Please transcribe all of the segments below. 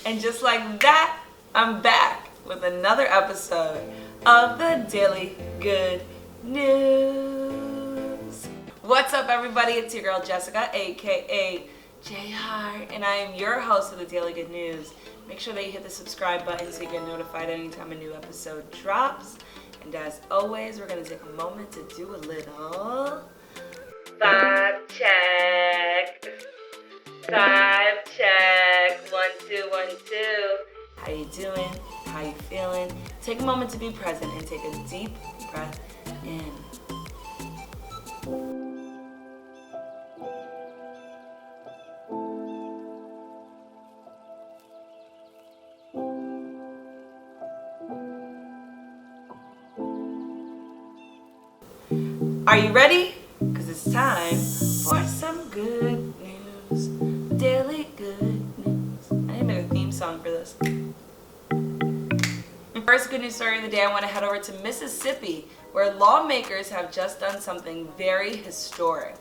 And just like that, I'm back with another episode of the Daily Good News. What's up, everybody? It's your girl Jessica, aka JR, and I am your host of the Daily Good News. Make sure that you hit the subscribe button so you get notified anytime a new episode drops. And as always, we're going to take a moment to do a little vibe check. Vibe check. 1, 2, 1, 2. How you doing? How you feeling? Take a moment to be present and take a deep breath in. Are you ready? Because it's time for some good news. Daily good news. I need to make a theme song for this. First good news story of the day, I want to head over to Mississippi, where lawmakers have just done something very historic.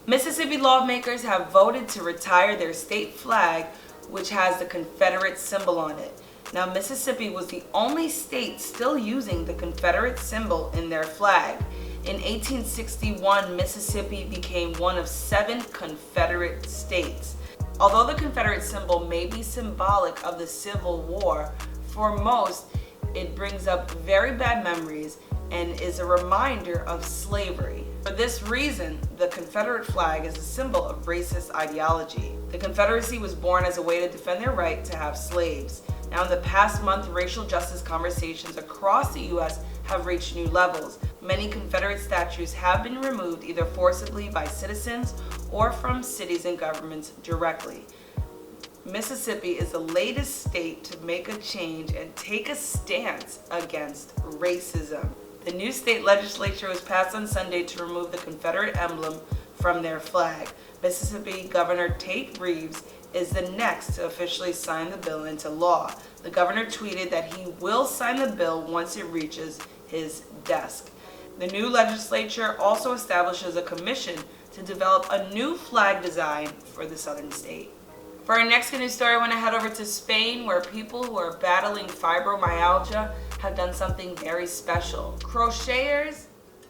Mississippi lawmakers have voted to retire their state flag, which has the Confederate symbol on it. Now, Mississippi was the only state still using the Confederate symbol in their flag. In 1861, Mississippi became one of 7 Confederate states. Although the Confederate symbol may be symbolic of the Civil War, for most, it brings up very bad memories and is a reminder of slavery. For this reason, the Confederate flag is a symbol of racist ideology. The Confederacy was born as a way to defend their right to have slaves. Now, in the past month, racial justice conversations across the U.S. have reached new levels. Many Confederate statues have been removed either forcibly by citizens or from cities and governments directly. Mississippi is the latest state to make a change and take a stance against racism. The new state legislature was passed on Sunday to remove the Confederate emblem from their flag. Mississippi Governor Tate Reeves is the next to officially sign the bill into law. The governor tweeted that he will sign the bill once it reaches his desk. The new legislature also establishes a commission to develop a new flag design for the southern state. For our next news story, I want to head over to Spain, where people who are battling fibromyalgia have done something very special. Crocheters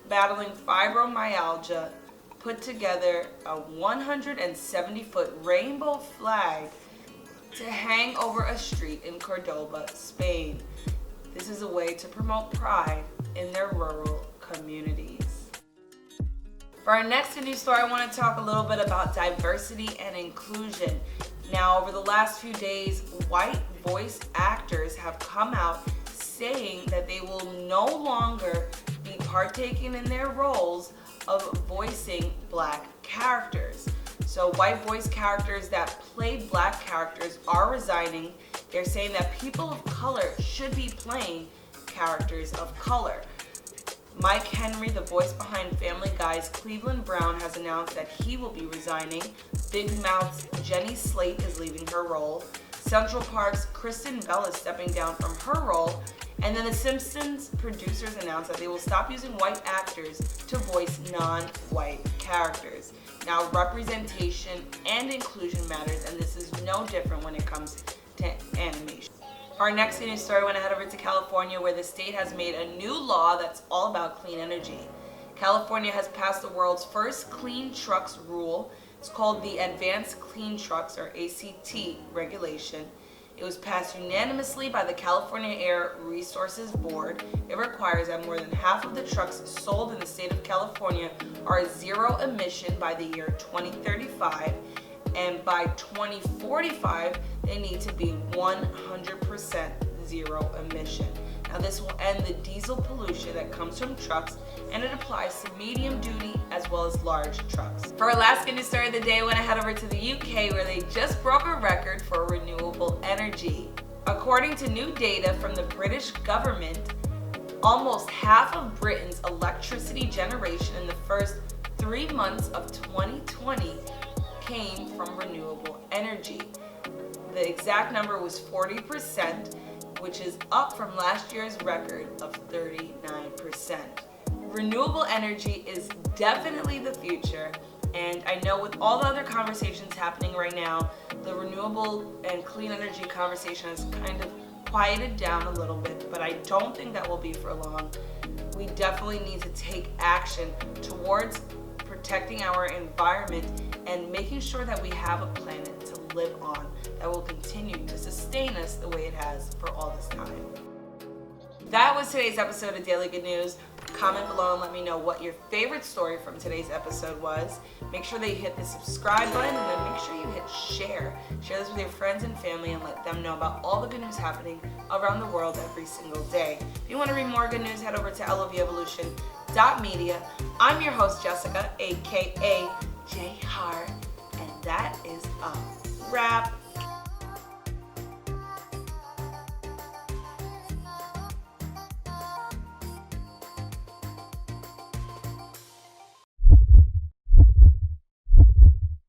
battling fibromyalgia put together a 170-foot rainbow flag to hang over a street in Cordoba, Spain. This is a way to promote pride in their rural communities. For our next news story, I want to talk a little bit about diversity and inclusion. Now, over the last few days, white voice actors have come out saying that they will no longer be partaking in their roles of voicing black characters. So white voice characters that played black characters are resigning. They're saying that people of color should be playing characters of color. Mike Henry, the voice behind Family Guy's Cleveland Brown, has announced that he will be resigning. Big Mouth's Jenny Slate is leaving her role. Central Park's Kristen Bell is stepping down from her role. And then The Simpsons producers announced that they will stop using white actors to voice non-white characters. Now, representation and inclusion matters, and this is no different when it comes to animation. Our next news story, I want to head over to California, where the state has made a new law that's all about clean energy. California has passed the world's first clean trucks rule. It's called the Advanced Clean Trucks, or ACT, regulation. It was passed unanimously by the California Air Resources Board. It requires that more than half of the trucks sold in the state of California are zero emission by the year 2035, and by 2045, they need to be 100% zero emission. Now, this will end the diesel pollution that comes from trucks, and it applies to medium duty as well as large trucks. For our last news story of the day, I want to head over to the UK, where they just broke a record for renewable energy. According to new data from the British government, almost half of Britain's electricity generation in the first 3 months of 2020 came from renewable energy. The exact number was 40%, which is up from last year's record of 39%. Renewable energy is definitely the future, And I know with all the other conversations happening right now, the renewable and clean energy conversation has kind of quieted down a little bit, but I don't think that will be for long. We definitely need to take action towards protecting our environment and making sure that we have a planet to live on that will continue to sustain us the way it has for all this time. That was today's episode of Daily Good News. Comment below and let me know what your favorite story from today's episode was. Make sure that you hit the subscribe button and then make sure you hit share. Share this with your friends and family and let them know about all the good news happening around the world every single day. If you want to read more good news, head over to LovEvolution.media. I'm your host, Jessica, aka J Hart, and that is a wrap.